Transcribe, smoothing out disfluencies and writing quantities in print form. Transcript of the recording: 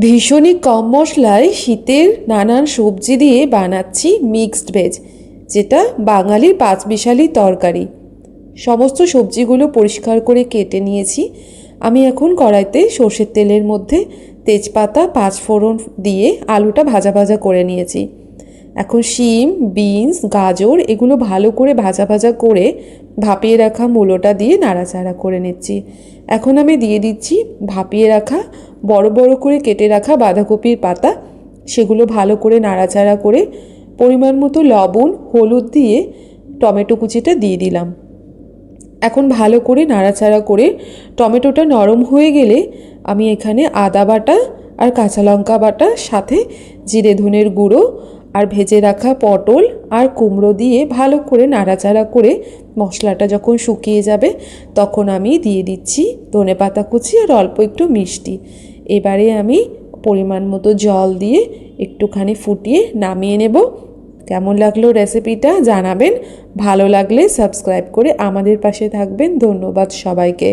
ভীষণই কম মশলায় শীতের নানান সবজি দিয়ে বানাচ্ছি মিক্সড ভেজ, যেটা বাঙালির পাঁচমিশালি তরকারি। সমস্ত সবজিগুলো পরিষ্কার করে কেটে নিয়েছি। আমি এখন কড়াইতে সর্ষের তেলের মধ্যে তেজপাতা, পাঁচফোড়ন দিয়ে আলুটা ভাজা ভাজা করে নিয়েছি। এখন শিম, বিনস, গাজর এগুলো ভালো করে ভাজা ভাজা করে ভাপিয়ে রাখা মূলোটা দিয়ে নাড়াচাড়া করে নিচ্ছি। এখন আমি দিয়ে দিচ্ছি ভাপিয়ে রাখা বড় বড় করে কেটে রাখা বাঁধাকপির পাতা। সেগুলো ভালো করে নাড়াচাড়া করে পরিমাণ মতো লবণ, হলুদ দিয়ে টমেটো কুচিটা দিয়ে দিলাম। এখন ভালো করে নাড়াচাড়া করে টমেটোটা নরম হয়ে গেলে আমি এখানে আদা বাটা আর কাঁচা লঙ্কা বাটা, সাথে জিরে ধনের গুঁড়ো আর ভেজে রাখা পটল আর কুমড়ো দিয়ে ভালো করে নাড়াচাড়া করে মশলাটা যখন শুকিয়ে যাবে তখন আমি দিয়ে দিচ্ছি ধনেপাতা কুচি আর অল্প একটু মিষ্টি। এবারে আমি পরিমাণ মতো জল দিয়ে একটুখানি ফুটিয়ে নামিয়ে নেব। কেমন লাগলো রেসিপিটা জানাবেন। ভালো লাগলে সাবস্ক্রাইব করে আমাদের পাশে থাকবেন। ধন্যবাদ সবাইকে।